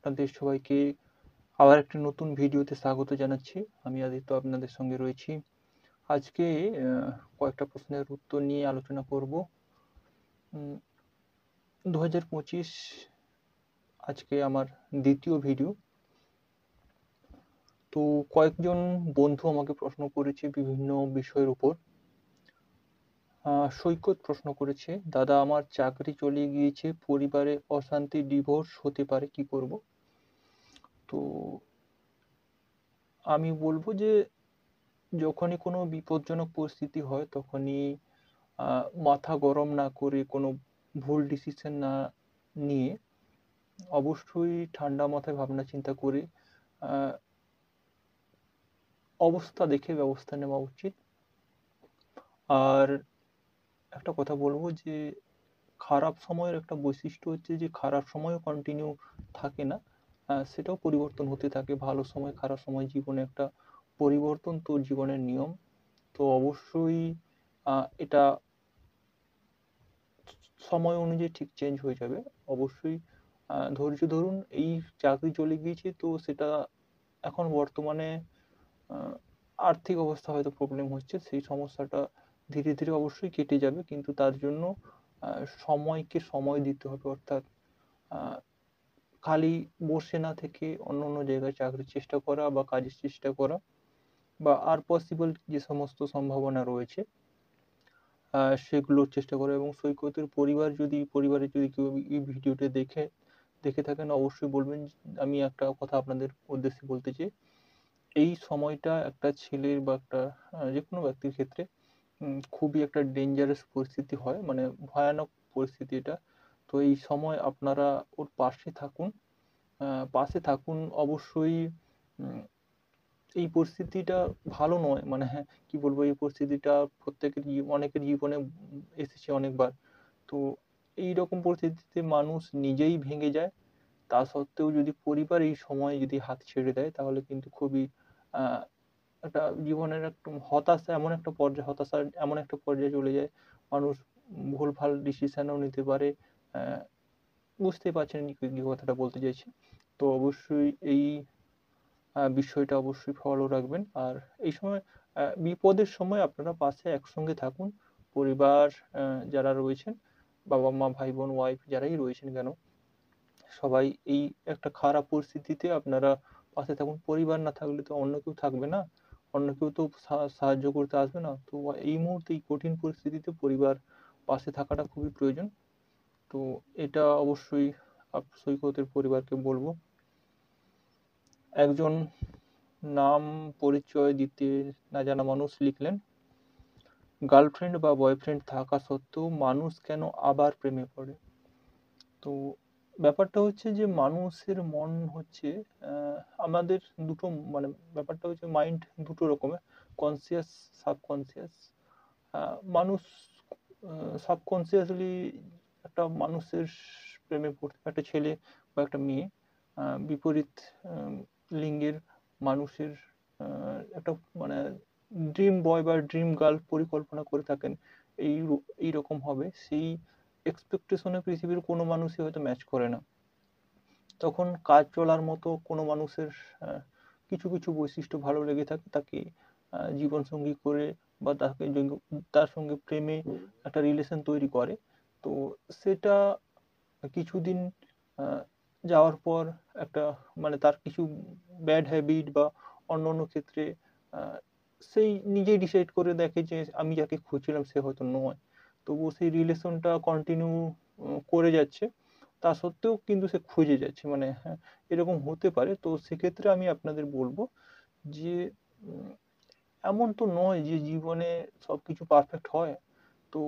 আপনাদের সবাইকে আবার একটি নতুন ভিডিওতে স্বাগত জানাচ্ছি। আমি আদিত্য আপনাদের সঙ্গে রয়েছি। আজকে কয়েকটা প্রশ্নের উত্তর নিয়ে আলোচনা করব। 2025 আজকে আমার দ্বিতীয় ভিডিও। তো কয়েকজন বন্ধু আমাকে প্রশ্ন করেছে বিভিন্ন বিষয়ের উপর। সৈকত প্রশ্ন করেছে, দাদা আমার চাকরি চলে গিয়েছে, পরিবারে অশান্তি, ডিভোর্স হতে পারে, কি করব? তো আমি বলবো যে যখনই কোনো বিপজ্জনক পরিস্থিতি হয় তখনই মাথা গরম না করে কোনো ভুল ডিসিশন না নিয়ে অবশ্যই ঠান্ডা মাথায় ভাবনা চিন্তা করে অবস্থা দেখে ব্যবস্থা নেওয়া উচিত। আর একটা কথা বলবো যে খারাপ সময়ের একটা বৈশিষ্ট্য হচ্ছে যে খারাপ সময়ও কন্টিনিউ থাকে না, সেটাও পরিবর্তন হতে থাকে। ভালো সময় খারাপ সময় জীবনে একটা পরিবর্তন তো জীবনের নিয়ম। তো অবশ্যই এটা সময় অনুযায়ী ঠিক চেঞ্জ হয়ে যাবে। অবশ্যই ধৈর্য ধরুন। এই চাকরি চলে গিয়েছে তো সেটা এখন বর্তমানে আর্থিক অবস্থা হয়তো প্রবলেম হচ্ছে, সেই সমস্যাটা ধীরে ধীরে অবশ্যই কেটে যাবে, কিন্তু তার জন্য সময়কে সময় দিতে হবে। অর্থাৎ খালি বসে না থেকে অন্য অন্য জায়গায় চাকরির চেষ্টা করা বা কাজের চেষ্টা করা, বা আর পসিবল যে সমস্ত সম্ভাবনা রয়েছে সেগুলোর চেষ্টা করা। এবং সৈকতের পরিবারে যদি কেউ এই ভিডিওটা দেখে থাকেন অবশ্যই বলবেন। আমি একটা কথা আপনাদের উদ্দেশ্যে বলতে চাই, এই সময়টা একটা ছেলের বা একটা যে কোনো ব্যক্তির ক্ষেত্রে খুবই একটা ডেঞ্জারাস পরিস্থিতি হয়, মানে ভয়ানক পরিস্থিতি এটা। তো এই সময় আপনারা ওর পাশে থাকুন অবশ্যই। এই পরিস্থিতিটা ভালো নয়, মানে হ্যাঁ কি বলবো, এই পরিস্থিতিটা অনেকের জীবনে এসেছে অনেকবার। তো এইরকম পরিস্থিতিতে মানুষ নিজেই ভেঙে যায়। তা সত্ত্বেও যদি পরিবার এই সময় যদি হাত ছেড়ে দেয় তাহলে কিন্তু খুবই আহ, একটা জীবনের একটা হতাশার এমন একটা পর্যায়ে চলে যায়, মানুষ ভুলভাল ডিসিশনও নিতে পারে। আহ, বুঝতে পারছেন কি কথাটা বলতে চাইছি। তো অবশ্যই এই বিষয়টা অবশ্যই ফলো রাখবেন। আর এই সময় বিপদের সময় আপনারা পাশে একসঙ্গে থাকুন। পরিবার যারা রয়েছেন, বাবা মা ভাই বোন ওয়াইফ যারাই রয়েছেন কেন, সবাই এই একটা খারাপ পরিস্থিতিতে আপনারা পাশে থাকুন। পরিবার না থাকলে তো অন্য কেউ থাকবে না, অন্য কেউ তো সাহায্য করতে আসবে না। তো এই মুহূর্তে এই কঠিন পরিস্থিতিতে পরিবার পাশে থাকাটা খুবই প্রয়োজন। তো এটা অবশ্যই সৈকতের পরিবারকে বলবো। একজন নাম পরিচয় দিতে না জানা মানুষ লিখলেন, গার্লফ্রেন্ড বা বয়ফ্রেন্ড থাকা সত্ত্বেও মানুষ কেন আবার প্রেমে পড়ে? তো ব্যাপারটা হচ্ছে যে মানুষের মন হচ্ছে আমাদের দুটো, মানে ব্যাপারটা হচ্ছে মাইন্ড দুটো রকমের, কনসিয়াস, সাবকনসিয়াস। মানুষ সাবকনসিয়াসলি একটা মানুষের প্রেমে পড়তে, একটা ছেলে বা একটা মেয়ে বিপরীত লিঙ্গের মানুষের একটা মানে ড্রিম বয় বা ড্রিম গার্ল পরিকল্পনা করে থাকেন এইরকম হবে। সেই এক্সপেকটেশনে পৃথিবীর কোনো মানুষই হয়তো ম্যাচ করে না। তখন কাজ চলার মতো কোনো মানুষের আহ, কিছু কিছু বৈশিষ্ট্য ভালো লেগে থাকে, তাকে জীবনসঙ্গী করে বা তার সঙ্গে প্রেমে একটা রিলেশন তৈরি করে। তো সেটা কিছুদিন আহ, যাওয়ার পর একটা, মানে তার কিছু ব্যাড হ্যাবিট বা অন্য অন্য ক্ষেত্রে আহ, সেই নিজেই ডিসাইড করে দেখে যে আমি যাকে খুঁজছিলাম সে হয়তো নয়। তবুও সেই রিলেশনটা কন্টিনিউ করে যাচ্ছে, তা সত্ত্বেও কিন্তু সে খুঁজে যাচ্ছে, মানে হ্যাঁ এরকম হতে পারে। তো সেক্ষেত্রে আমি আপনাদের বলবো যে উম, এমন তো নয় যে জীবনে সবকিছু পারফেক্ট হয়। তো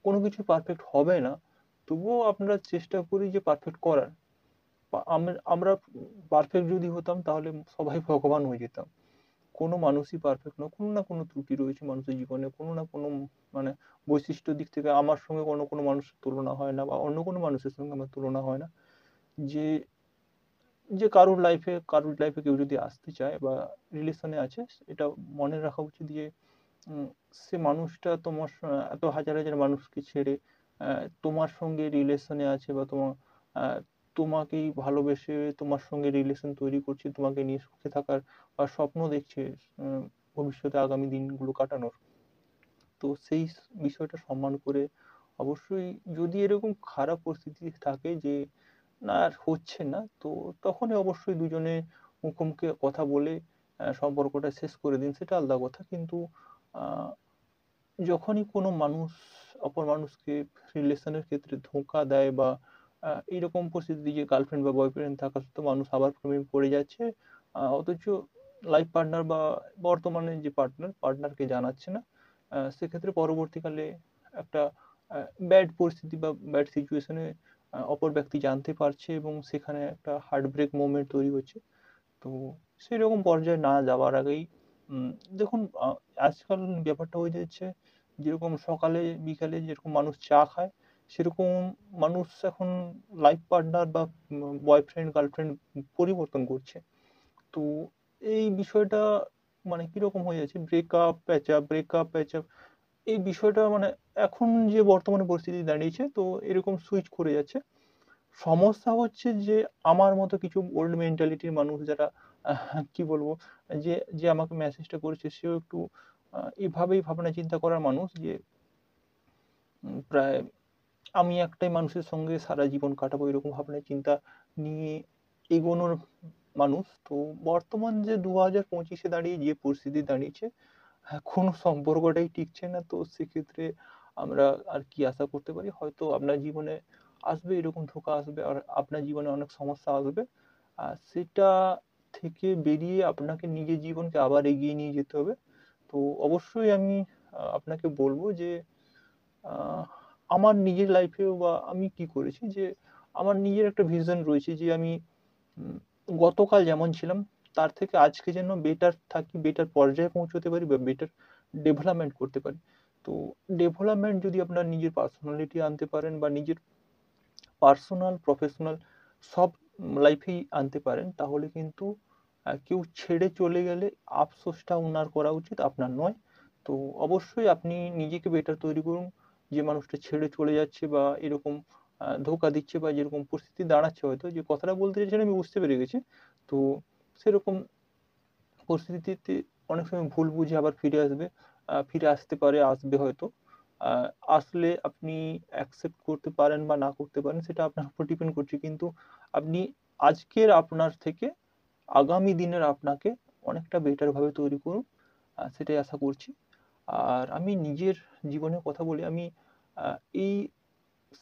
কোনো কিছু পারফেক্ট হবে না, তবুও আপনারা চেষ্টা করি যে পারফেক্ট করার। আমরা পারফেক্ট যদি হতাম তাহলে সবাই ভগবান হয়ে যেতাম। কোনো মানুষই পারফেক্ট নয়, কোনো না কোনো ত্রুটি রয়েছে মানুষের জীবনে, কোনো না কোনো মানে বৈশিষ্ট্য দিক থেকে আমার সঙ্গে কোনো কোনো মানুষের তুলনা হয় না, বা অন্য কোনো মানুষের সঙ্গে আমার তুলনা হয় না। যে যে কারোর লাইফে কেউ যদি আসতে চায় বা রিলেশনে আছে, এটা মনে রাখা উচিত যে সে মানুষটা তোমার এত হাজার হাজার মানুষকে ছেড়ে তোমার সঙ্গে রিলেশনে আছে, বা তোমার তোমাকেই ভালোবেসে তোমার সঙ্গে রিলেশন তৈরি করছে, তোমাকে নিয়ে সুখে থাকার বা স্বপ্ন দেখছে ভবিষ্যতে আগামী দিনগুলো কাটানোর। তো সেই বিষয়টা সম্মান করে অবশ্যই, যদি এরকম খারাপ পরিস্থিতি থাকে যে না আর হচ্ছে না, তো তখনই অবশ্যই দুজনে মুখোমুখি কথা বলে সম্পর্কটা শেষ করে দিন, সেটা আলাদা কথা। কিন্তু আহ, যখনই কোনো মানুষ অপর মানুষকে রিলেশনের ক্ষেত্রে ধোঁকা দেয় বা এইরকম পরিস্থিতি যে গার্লফ্রেন্ড বা বয়ফ্রেন্ড থাকা সত্ত্বেও মানুষ আবার প্রেমে পড়ে যাচ্ছে, অথচ লাইফ পার্টনার বা বর্তমানে যে পার্টনারকে জানাচ্ছে না, সেক্ষেত্রে পরবর্তীকালে একটা ব্যাড পরিস্থিতি বা ব্যাড সিচুয়েশনে অপর ব্যক্তি জানতে পারছে এবং সেখানে একটা হার্ট ব্রেক মোমেন্ট তৈরি হচ্ছে। তো সেরকম পর্যায়ে না যাওয়ার আগেই উম, দেখুন, আজকাল ব্যাপারটা হয়ে যাচ্ছে যেরকম সকালে বিকালে যেরকম মানুষ চা খায়, সেরকম মানুষ এখন লাইফ পার্টনার বা বয়ফ্রেন্ড গার্লফ্রেন্ড পরিবর্তন করছে। তো এই বিষয়টা মানে কিরকম হয়ে যাচ্ছে, ব্রেকআপ প্যাচআপ এই বিষয়টা মানে এখন যে বর্তমানে পরিস্থিতি দাঁড়িয়েছে, তো এরকম সুইচ করে যাচ্ছে। সমস্যা হচ্ছে যে আমার মতো কিছু ওল্ড মেন্টালিটির মানুষ যারা কি বলবো, যে যে আমাকে মেসেজটা করেছে সেও একটু এভাবেই ভাবনা চিন্তা করার মানুষ যে প্রায় আমি একটাই মানুষের সঙ্গে সারা জীবন কাটাবো এরকম ভাবনা চিন্তা নিয়ে এগোনোর মানুষ। তো বর্তমান যে 2025-এ দাঁড়িয়ে যে পরিস্থিতি দাঁড়িয়েছে, কোনো সম্পর্কটাই টিকছে না। তো সেক্ষেত্রে আমরা আর কি আশা করতে পারি? হয়তো আপনার জীবনে আসবে এরকম ধোঁকা আসবে আর আপনার জীবনে অনেক সমস্যা আসবে। সেটা থেকে বেরিয়ে আপনাকে নিজের জীবনকে আবার এগিয়ে নিয়ে যেতে হবে। তো অবশ্যই আমি আপনাকে বলব যে আহ, আমার নিজের লাইফেও বা আমি কি করেছি যে আমার নিজের একটা ভিশন রয়েছে যে আমি উম, গতকাল যেমন ছিলাম তার থেকে আজকে যেন বেটার থাকি, বেটার পর্যায়ে পৌঁছতে পারি বা বেটার ডেভেলপমেন্ট করতে পারি। তো ডেভেলপমেন্ট যদি আপনার নিজের পার্সোনালিটি আনতে পারেন বা নিজের পার্সোনাল প্রফেশনাল সব লাইফেই আনতে পারেন, তাহলে কিন্তু কেউ ছেড়ে চলে গেলে আফসোসটা ওনার করা উচিত, আপনার নয়। তো অবশ্যই আপনি নিজেকে বেটার তৈরি করুন। যে মানুষটা ছেড়ে চলে যাচ্ছে বা এরকম ধোকা দিচ্ছে বা যেরকম পরিস্থিতি দাঁড়াচ্ছে, হয়তো যে কথাটা বলতে চাইছেন আমি বুঝতে পেরে গেছি। তো সেরকম পরিস্থিতিতে অনেক সময় ভুল বুঝে আবার ফিরে আসবে, ফিরে আসতে পারে, আসবে হয়তো। আহ, আসলে আপনি অ্যাকসেপ্ট করতে পারেন বা না করতে পারেন সেটা আপনার উপর ডিপেন্ড করছে, কিন্তু আপনি আজকের আপনার থেকে আগামী দিনের আপনাকে অনেকটা বেটার ভাবে তৈরি করুন, সেটাই আশা করছি। আর আমি নিজের জীবনের কথা বলি, আমি এই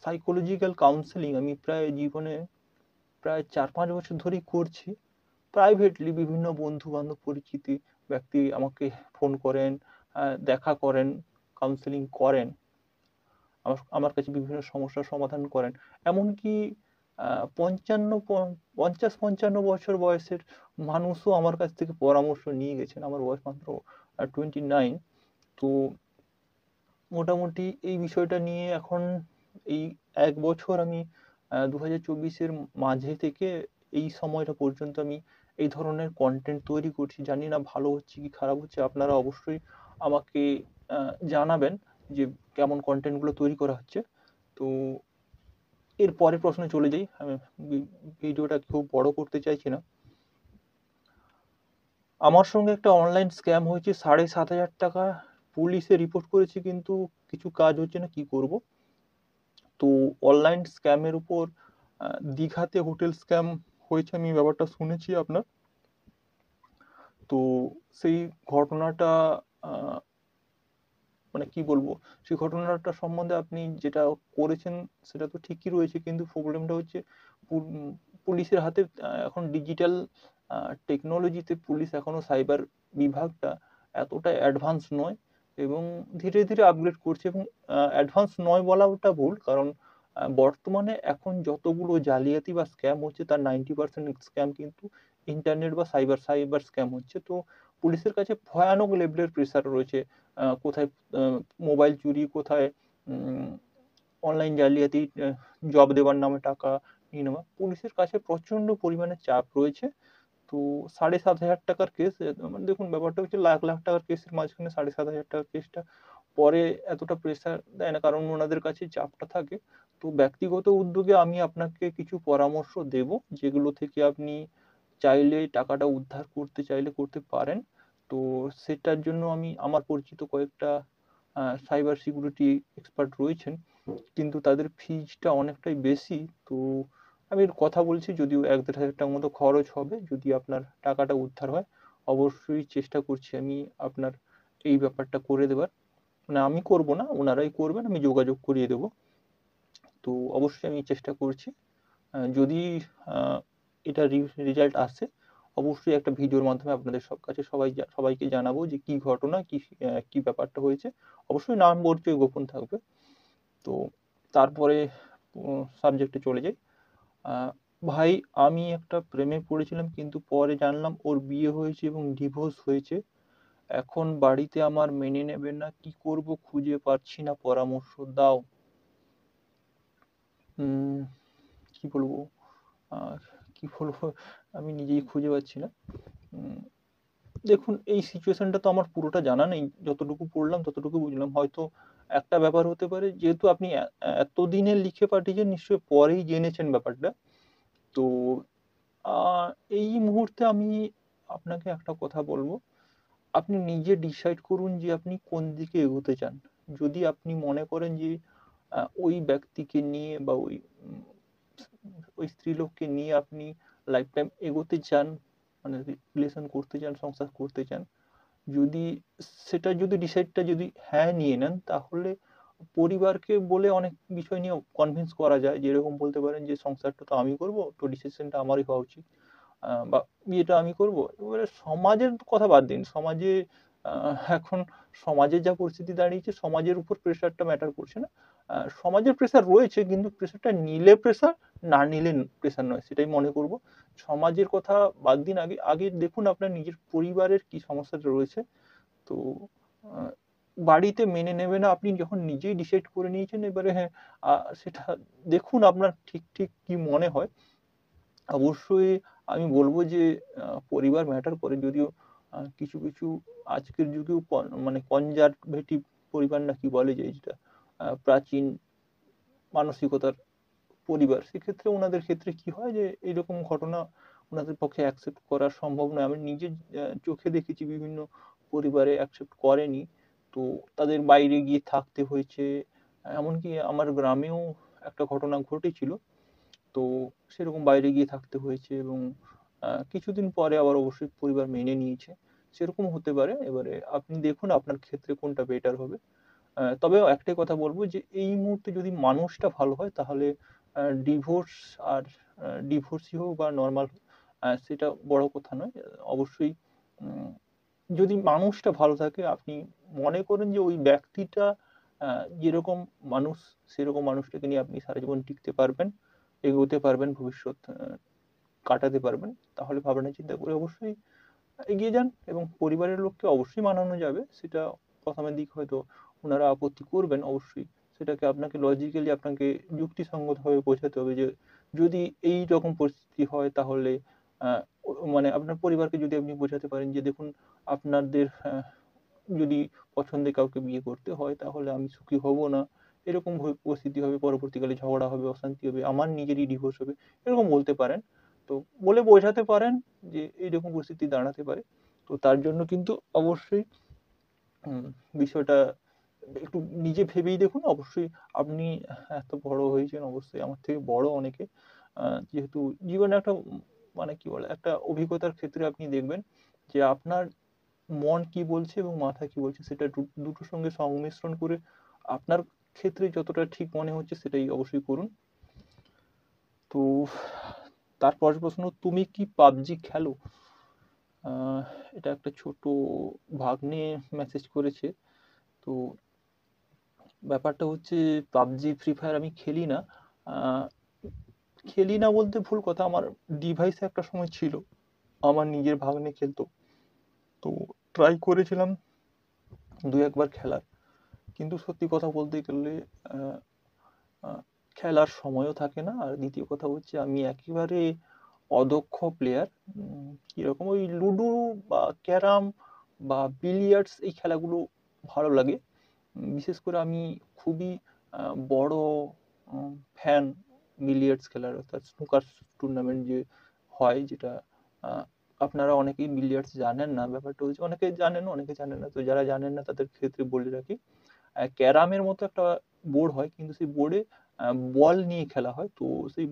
সাইকোলজিক্যাল কাউন্সেলিং আমি প্রায় জীবনে প্রায় 4-5 বছর ধরেই করছি। প্রাইভেটলি বিভিন্ন বন্ধু বান্ধব পরিচিতি ব্যক্তি আমাকে ফোন করেন, দেখা করেন, কাউন্সেলিং করেন, আমার কাছে বিভিন্ন সমস্যার সমাধান করেন। এমনকি 50-55 বছর বয়সের মানুষও আমার কাছ থেকে পরামর্শ নিয়ে গেছেন। আমার বয়স মাত্র 29। তো মোটামুটি এই বিষয়টা নিয়ে এখন এই 1 বছর আমি 2024-এর মাঝে থেকে এই সময়টা পর্যন্ত আমি এই ধরনের কন্টেন্ট তৈরি করছি। জানি না ভালো হচ্ছে কি খারাপ হচ্ছে, আপনারা অবশ্যই আমাকে জানাবেন যে কেমন কন্টেন্ট গুলো তৈরি করা হচ্ছে। তো এর পরের প্রশ্নে চলে যাই, আমি ভিডিওটা খুব বড় করতে চাইছি না। আমার সঙ্গে একটা অনলাইন স্ক্যাম হয়েছে, 7,500 টাকা পুলিশে রিপোর্ট করেছি কিন্তু কিছু কাজ হচ্ছে না, কি করব? তো অনলাইন স্ক্যামের উপর দীঘাতে হোটেল স্ক্যাম হয়েছে, আমি ব্যাপারটা শুনেছি আপনার। তো সেই ঘটনাটা আহ, মানে কি বলবো, সেই ঘটনাটা সম্বন্ধে আপনি যেটা করেছেন সেটা তো ঠিকই রয়েছে, কিন্তু প্রবলেমটা হচ্ছে পুলিশের হাতে এখন ডিজিটাল টেকনোলজিতে পুলিশ এখনো সাইবার বিভাগটা এতটা অ্যাডভান্স নয় এবং ধীরে ধীরে আপগ্রেড করছে। এবং অ্যাডভান্স নয় বলাটা ভুল, কারণ বর্তমানে এখন যতগুলো জালিয়াতি বা স্ক্যাম হচ্ছে তার 90% স্ক্যাম কিন্তু ইন্টারনেট বা সাইবার সাইবার স্ক্যাম হচ্ছে। তো পুলিশের কাছে ভয়ানক লেভেলের প্রেসার রয়েছে, কোথায় মোবাইল চুরি, কোথায় অনলাইন জালিয়াতি, জব দেওয়ার নামে টাকা নিয়ে নেওয়া, পুলিশের কাছে প্রচন্ড পরিমাণে চাপ রয়েছে। তো 7,500 টাকার কেস, মানে দেখুন ব্যাপারটা হচ্ছে লাখ লাখ টাকার কেসের মাঝখানে 7,500 টাকার কেসটা পরে এতটা প্রেশার দেয় না, কারণ ওনাদের কাছে চাপটা থাকে। তো ব্যক্তিগত উদ্যোগে আমি আপনাকে কিছু পরামর্শ দেব, যেগুলো থেকে আপনি চাইলে টাকাটা উদ্ধার করতে চাইলে করতে পারেন। তো সেটার জন্য আমি আমার পরিচিত কয়েকটা সাইবার সিকিউরিটি এক্সপার্ট রয়েছেন, কিন্তু তাদের ফিজটা অনেকটাই বেশি। তো আমি কথা বলছি, যদিও ১-১.৫ হাজার টাকার মতো খরচ হবে। যদি আপনার টাকাটা উদ্ধার হয়, অবশ্যই চেষ্টা করছি আমি আপনার এই ব্যাপারটা করে দেবার। মানে আমি করব না, ওনারাই করবেন, আমি যোগাযোগ করিয়ে দেবো। তো অবশ্যই আমি চেষ্টা করছি। যদি এটা রেজাল্ট আসে, অবশ্যই একটা ভিডিওর মাধ্যমে আপনাদের কাছে সবাইকে জানাবো যে কি ঘটনা, কি ব্যাপারটা হয়েছে। অবশ্যই নাম পরিচয় গোপন থাকবে। তো তারপরে সাবজেক্টে চলে যাই। ভাই, আমি একটা প্রেমে পড়েছিলাম, কিন্তু পরে জানলাম ওর বিয়ে হয়েছে এবং ডিভোর্স হয়েছে। এখন বাড়িতে আমার মেনে নেবে না, কি করব খুঁজে পাচ্ছি না, পরামর্শ দাও। কি বলবো, আর কি বলবো, আমি নিজেই খুঁজে পাচ্ছি না। দেখুন, এই সিচুয়েশনটা তো আমার পুরোটা জানা নেই। যতটুকু পড়লাম ততটুকু বুঝলাম। হয়তো একটা ব্যাপার হতে পারে, যেহেতু আপনি এতদিনে লিখে পাঠিয়েছেন, নিশ্চয়ই পরেই জেনেছেন ব্যাপারটা। তো আ এই মুহূর্তে আমি আপনাকে একটা কথা বলব। আপনি নিজে ডিসাইড করুন যে আপনি কোন দিকে এগোতে চান। যদি আপনি মনে করেন যে ওই ব্যক্তিকে নিয়ে বা উম ওই স্ত্রীলোককে নিয়ে আপনি লাইফ টাইম এগোতে চান, মানে রিলেশন করতে চান, সংসার করতে চান। যদি যদি ডিসাইডটা যদি হ্যাঁ নিয়ে নেন, তাহলে পরিবারকে বলে অনেক বিষয় নিয়ে কনভিন্স করা যায়। যেরকম বলতে পারেন যে সংসারটা তো আমি করব, তো ডিসিশনটা আমারই হওয়া উচিত। বা বিয়েটা আমি করব। এবারে সমাজের কথা বাদ দিন। আ এখন সমাজের যা পরিস্থিতি দাঁড়িয়েছে, সমাজের উপর প্রেশারটা ম্যাটার করছে না। সমাজের প্রেশার রয়েছে, কিন্তু প্রেশারটা নিলে প্রেশার, না নিলে প্রেশার নয়, সেটাই মনে করব। সমাজের কথা বাদ দিন, আগে আগে দেখুন আপনার নিজের পরিবারের কি সমস্যাটা রয়েছে। তো আ বাড়িতে মেনে নেবে না, আপনি যখন নিজেই ডিসাইড করে নিয়েছেন, এবারে হ্যাঁ, আ সেটা দেখুন আপনার ঠিক কি মনে হয়। অবশ্যই আমি বলব যে পরিবার ম্যাটার করে, যদিও কিছু আজকের যুগেও মানে কনজারভেটিভ পরিবার না কি বলে, যে যেটা প্রাচীন মানসিকতার পরিবার। সেক্ষেত্রে উনাদের ক্ষেত্রে কি হয় যে এইরকম ঘটনা উনাদের পক্ষে অ্যাকসেপ্ট করা সম্ভব নয়। আমি নিজে চোখে দেখেছি বিভিন্ন পরিবারে অ্যাকসেপ্ট করেনি। তো তাদের বাইরে গিয়ে থাকতে হয়েছে। এমনকি আমার গ্রামেও একটা ঘটনা ঘটেছিল। তো সেরকম বাইরে গিয়ে থাকতে হয়েছে, এবং কিছুদিন পরে আবার অবশ্যই পরিবার মেনে নিয়েছে। সেরকম হতে পারে। এবারে আপনি দেখুন আপনার ক্ষেত্রে কোনটা বেটার হবে। তবে একটাই কথা বলব যে এই মুহূর্তে যদি মানুষটা ভালো হয়, তাহলে ডিভোর্স আর ডিভোর্সই হোক বা নরমাল, সেটা বড় কথা নয়। অবশ্যই উম যদি মানুষটা ভালো থাকে, আপনি মনে করেন যে ওই ব্যক্তিটা আ যেরকম মানুষ, সেরকম মানুষটাকে নিয়ে আপনি সারা জীবন টিকতে পারবেন, এগোতে পারবেন, ভবিষ্যৎ কাটাতে পারবেন। তাহলে ভাবনা চিন্তা করে অবশ্যই এগিয়ে যান, এবং পরিবারের লোককে অবশ্যই মানানো যাবে। সেটা ১ম এর দিক হয়তো উনারা আপত্তি করবেন অবশ্যই। সেটাকে আপনাকে লজিক্যালি আপনাকে যুক্তিসঙ্গতভাবে বোঝাতে হবে যে, যদি এইরকম পরিস্থিতি হয়, তাহলে আ মানে আপনার পরিবারকে যদি আপনি বোঝাতে পারেন যে, দেখুন, আপনাদের যদি পছন্দের কাউকে বিয়ে করতে হয়, তাহলে আমি সুখী হব না। এরকম পরিস্থিতি হবে, পরবর্তীকালে ঝগড়া হবে, অশান্তি হবে, আমার নিজেরই ডিভোর্স হবে। এরকম বলতে পারেন। তো বলে বোঝাতে পারেন যে এইরকম পরিস্থিতি দাঁড়াতে পারে। তো তার জন্য কিন্তু অবশ্যই হুম, বিষয়টা একটু নিজে ভেবেই দেখুন। অবশ্যই আপনি এত বড় হয়েছেন, অবশ্যই আমার থেকে বড় অনেকে। যেহেতু জীবনে একটা মানে কি বলে, একটা অভিজ্ঞতার ক্ষেত্রে আপনি দেখবেন যে আপনার মন কি বলছে এবং মাথা কি বলছে, সেটা দুটোর সঙ্গে সংমিশ্রণ করে আপনার ক্ষেত্রে যতটা ঠিক মনে হচ্ছে সেটাই অবশ্যই করুন। তো তারপরের প্রশ্ন, তুমি কি PUBG খেলো? আ এটা একটা ছোট ভাগ্নে মেসেজ করেছে। তো ব্যাপারটা হচ্ছে, PUBG, Free Fire আমি খেলি না। আ খেলি না বলতে ভুল কথা। আমার ডিভাইসে একটা সময় ছিল। আমার নিজের ভাগ্নে খেলতো। তো ট্রাই করেছিলাম ২-১ বার খেলার। কিন্তু সত্যি কথা বলতে গেলে আ আ খেলার সময়ও থাকে না। আর দ্বিতীয় কথা হচ্ছে, আমি একেবারে অদক্ষ প্লেয়ার। কিরকম, ওই লুডো বা ক্যারাম বা বিলিয়ার্ডস, এই খেলাগুলো ভালো লাগে। বিশেষ করে আমি খুবই বড় ফ্যান বিলিয়ার্ডস খেলার, অর্থাৎ স্নুকার টুর্নামেন্ট যে হয়, যেটা আপনারা অনেকেই বিলিয়ার্ডস জানেন না। ব্যাপারটা হচ্ছে অনেকে জানেন, অনেকে জানেন না। তো যারা জানেন না তাদের ক্ষেত্রে বলে রাখি, ক্যারামের মতো একটা বোর্ড হয়, কিন্তু সেই বোর্ডে বল নিয়ে খেলা হয়। তো সেই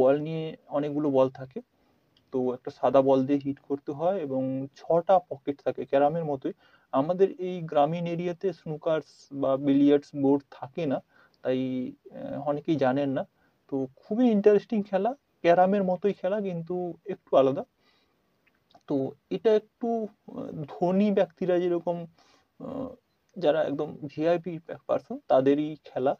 বল নিয়ে অনেকগুলো বল থাকে। তো একটা সাদা বল দিয়ে হিট করতে হয় এবং ৬টা পকেট থাকে ক্যারামের মতোই। আমাদের এই গ্রামীণ এরিয়াতে স্নুকার্স বা বিলিয়ার্ডস বোর্ড থাকে না, তাই অনেকেই জানেন না। তো খুবই ইন্টারেস্টিং খেলা, ক্যারামের মতোই খেলা কিন্তু একটু আলাদা। তো এটা একটু ধনী ব্যক্তিরা যেরকম যারা একদম ভিআইপি পার্সন তাদেরই খেলা।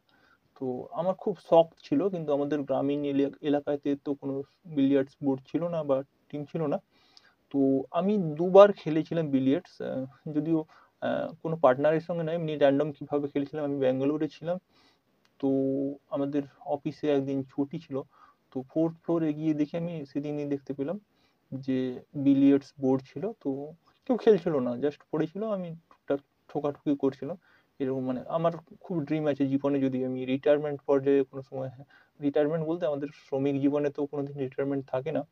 তো আমার খুব শখ ছিল, কিন্তু আমাদের গ্রামীণ এলাকাতে তো কোনো বিলিয়ার্ডস বোর্ড ছিল না বা টিম ছিল না। তো আমি ২ বার খেলেছিলাম বিলিয়ার্ডস, যদিও কোনো পার্টনারের সঙ্গে নয়, এমনি র্যান্ডম কিভাবে খেলেছিলাম। আমি ব্যাঙ্গালোরে ছিলাম, তো আমাদের অফিসে একদিন ছুটি ছিল। তো 4th ফ্লোরে গিয়ে দেখি, আমি সেদিনই দেখতে পেলাম যে বিলিয়ার্ডস বোর্ড ছিল। তো কেউ খেলছিল না, জাস্ট পড়েছিল, আমি টুকটাক ঠোকাঠুকি করছিলাম। এরকম মানে আমার খুব ড্রিম আছে জীবনে, যদি আমি রিটায়ারমেন্ট পর্যায়ে কোনো সময়, রিটায়ারমেন্ট বলতে আমাদের শ্রমিক জীবনে তো কোনোদিন রিটায়ারমেন্ট থাকে না,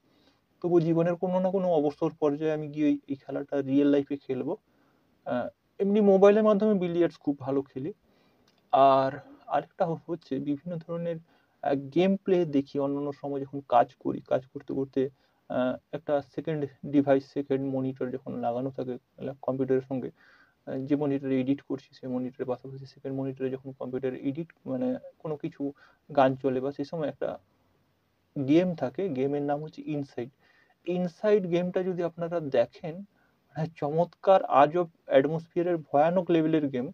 তবু জীবনের কোনো না কোনো অবসর পর্যায়ে আমি গিয়ে এই খেলাটা রিয়েল লাইফে খেলবো। এমনি মোবাইলের মাধ্যমে বিলিয়ার্ডস খুব ভালো খেলি। আর আরেকটা হচ্ছে বিভিন্ন ধরনের গেম প্লে দেখি অন্যান্য সময় যখন কাজ করি। কাজ করতে করতে একটা সেকেন্ড ডিভাইস, সেকেন্ড মনিটর যখন লাগানো থাকে কম্পিউটারের সঙ্গে, যে মনিটরে এডিট করছি সেই মনিটরের পাশাপাশি সেকেন্ড মনিটরে যখন কম্পিউটার এডিট মানে কোনো কিছু গান চলে, বা সেই সময় একটা গেম থাকে, গেমের নাম হচ্ছে ইনসাইড। ইনসাইড গেমটা যদি আপনারা দেখেন, চমৎকার আজব অ্যাটমসফিয়ারের ভয়ানক লেভেলের গেম।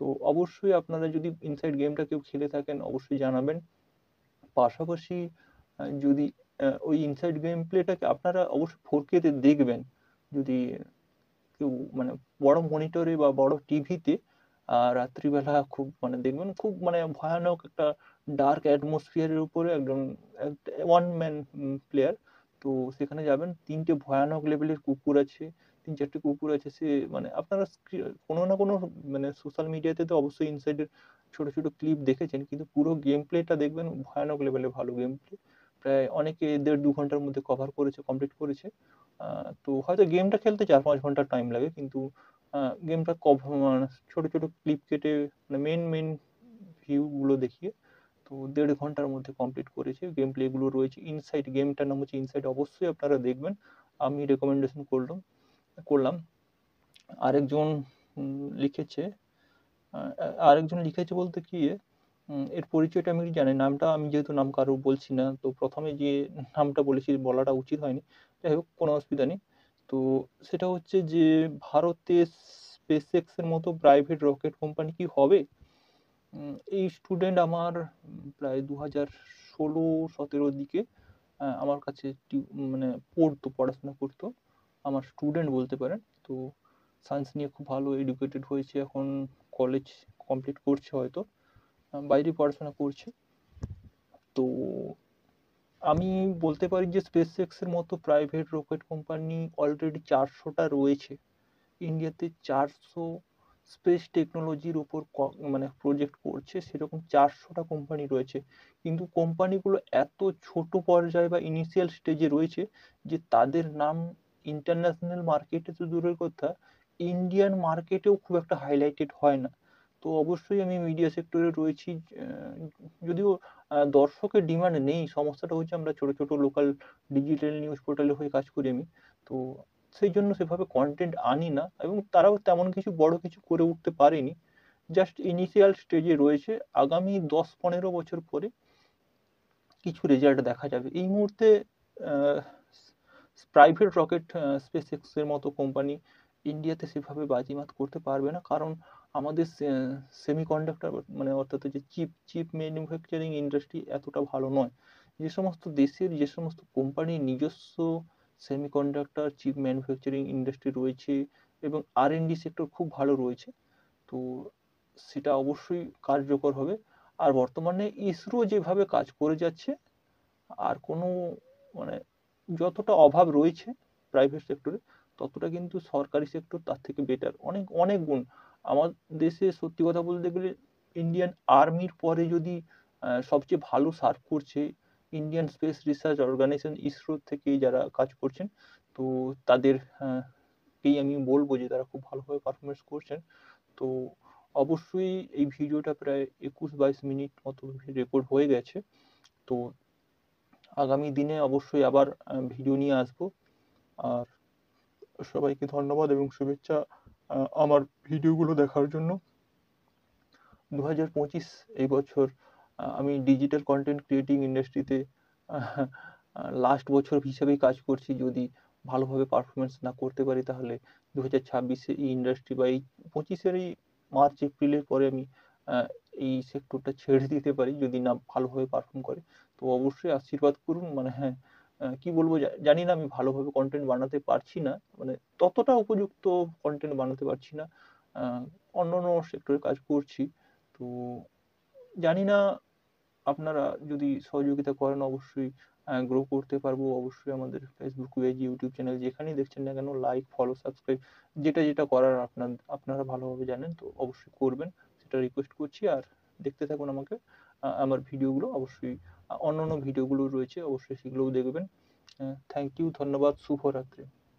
তো অবশ্যই আপনারা যদি ইনসাইড গেমটা কেউ খেলে থাকেন অবশ্যই জানাবেন। পাশাপাশি যদি ওই ইনসাইড গেম প্লেটাকে আপনারা অবশ্যই 4K তে দেখবেন, যদি কেউ মানে বড় মনিটরে বা বড় টিভিতে রাত্রিবেলা খুব মানে দেখবেন, খুব মানে ভয়ানক একটা ডার্ক অ্যাটমসফিয়ারের উপরে একদম ওয়ান ম্যান প্লেয়ার। তো সেখানে যাবেন, 3টে ভয়ানক লেভেলের কুকুর আছে, 3-4টে কুকুর আছে। সে মানে আপনারা কোনো না কোনো মানে সোশ্যাল মিডিয়াতে তো অবশ্যই ইনসাইডের ছোট ছোট ক্লিপ দেখেছেন, কিন্তু পুরো গেম প্লেটা দেখবেন, ভয়ানক লেভেলে ভালো গেম প্লে। প্রায় অনেকে 1.5-2 ঘন্টার মধ্যে কভার করেছে, কমপ্লিট করেছে। তো হয়তো গেমটা খেলতে 4-5 ঘন্টা টাইম লাগে, কিন্তু গেমটা মানে ছোট ছোট ক্লিপ কেটে মানে মেন ভিউ গুলো দেখিয়ে তো 1.5 ঘন্টার মধ্যে কমপ্লিট করেছে। গেম প্লে গুলো রয়েছে ইনসাইড, গেমটার নাম হচ্ছে ইনসাইড, অবশ্যই আপনারা দেখবেন, আমি রেকমেন্ডেশন করলাম। আরেকজন লিখেছে, আরেকজন লিখেছে বলতে কি, এর পরিচয়টা আমি জানি, নামটা আমি যেহেতু নাম কারো বলছি না, তো প্রথমে যে নামটা বলেছি বলাটা উচিত হয়নি, যাই হোক কোনো অসুবিধা নেই। তো সেটা হচ্ছে যে ভারতে স্পেসএক্স এর মতো প্রাইভেট রকেট কোম্পানি কি হবে? এই স্টুডেন্ট আমার প্রায় 2016-17 দিকে আমার কাছে মানে পড়াশোনা করতো, আমার স্টুডেন্ট বলতে পারেন। তো সায়েন্স নিয়ে খুব ভালো এডুকেটেড হয়েছে, এখন কলেজ কমপ্লিট করছে, হয়তো বাইরে পড়াশোনা করছে। তো আমি বলতে পারি যে স্পেসএক্স এর মতো প্রাইভেট রকেট কোম্পানি অলরেডি 400টা রয়েছে ইন্ডিয়াতে। 400 স্পেস টেকনোলজির উপর মানে প্রজেক্ট করছে, সেরকম 400টা কোম্পানি রয়েছে। কিন্তু কোম্পানিগুলো এত ছোট পর্যায়ে বা ইনিশিয়াল স্টেজে রয়েছে যে তাদের নাম ইন্টারন্যাশনাল মার্কেটে তো দূরের কথা, ইন্ডিয়ান মার্কেটেও খুব একটা হাইলাইটেড হয় না। তো অবশ্যই আমি মিডিয়া সেক্টরে রয়েছি, যদিও দর্শকের ডিমান্ড নেই। সমস্যাটা হচ্ছে আমরা ছোট ছোট লোকাল ডিজিটাল নিউজ পোর্টালে হয়ে কাজ করি আমি, তো সেই জন্য সেভাবে কন্টেন্ট আনি না, এবং তারাও তেমন কিছু বড় কিছু করে উঠতে পারেনি, জাস্ট ইনিশিয়াল স্টেজে রয়েছে। আগামী 10-15 বছর পরে কিছু রেজাল্ট দেখা যাবে। এই মুহূর্তে প্রাইভেট রকেট স্পেসএক্স এর মতো কোম্পানি ইন্ডিয়াতে সেভাবে বাজিমাত করতে পারবে না, কারণ আমাদের সেমিকন্ডাক্টর মানে অর্থাৎ যে চিপ ম্যানুফ্যাকচারিং ইন্ডাস্ট্রি এতটা ভালো নয়। যে সমস্ত দেশের যে সমস্ত কোম্পানির নিজস্ব সেমিকন্ডাক্টর চিপ ম্যানুফ্যাকচারিং ইন্ডাস্ট্রি রয়েছে এবং আর&ডি সেক্টর খুব ভালো রয়েছে, তো সেটা অবশ্যই কার্যকর হবে। আর বর্তমানে ইসরো যেভাবে কাজ করে যাচ্ছে, আর কোনো মানে যতটা অভাব রয়েছে প্রাইভেট সেক্টরে, ততটা কিন্তু সরকারি সেক্টর তার থেকে বেটার, অনেক অনেক গুণ। আমার দেশে সত্যি কথা বলতে গেলে ইন্ডিয়ান আর্মির পরে যদি সবচেয়ে ভালো সার্ভ করছে Indian space research organization ISRO থেকে যারা কাজ করছেন। তো তাদের কেই আমি বলব যে তারা খুব ভালোভাবে পারফরম্যান্স করছেন। তো অবশ্যই এই ভিডিওটা প্রায় ২১-২২ মিনিট মতো রেকর্ড হয়ে গেছে। তো আগামী দিনে অবশ্যই আবার ভিডিও নিয়ে আসবো। আর সবাইকে ধন্যবাদ এবং শুভেচ্ছা আমার ভিডিওগুলো দেখার জন্য। ২০২৫ এই বছর আমি ডিজিটাল কনটেন্ট ক্রিয়েটিং ইন্ডাস্ট্রিতে আহ লাস্ট বছর হিসেবেই কাজ করছি। যদি ভালোভাবে পারফরম্যান্স না করতে পারি তাহলে ২০২৬ এ এই ইন্ডাস্ট্রি বা এই ২৫ এর এই মার্চ এপ্রিলের পরে আমি আ এই সেক্টরটা ছেড়ে দিতে পারি যদি না ভালোভাবে পারফর্ম করে। তো অবশ্যই আশীর্বাদ করুন। মানে হ্যাঁ, কি বলবো জানি না আমি ভালোভাবে কনটেন্ট বানাতে পারছি না। মানে ততটা উপযুক্ত কনটেন্ট বানাতে পারছি না। আ অন্যান্য সেক্টরে কাজ করছি। তো জানি না আপনারা যদি সহযোগিতা করেন অবশ্যই গ্রো করতে পারবো। অবশ্যই আমাদের Facebook পেজ, YouTube চ্যানেল যেখানেই দেখছেন না কেন লাইক, ফলো, সাবস্ক্রাইব যেটা করার আপনারা ভালোভাবে জানেন তো অবশ্যই করবেন। সেটা রিকোয়েস্ট করছি। আর দেখতে থাকুন আমাকে। আমার ভিডিওগুলো অবশ্যই অন্যান্য ভিডিওগুলো রয়েছে অবশ্যই সেগুলোও দেখবেন। থ্যাংক ইউ, ধন্যবাদ, শুভরাত্রি।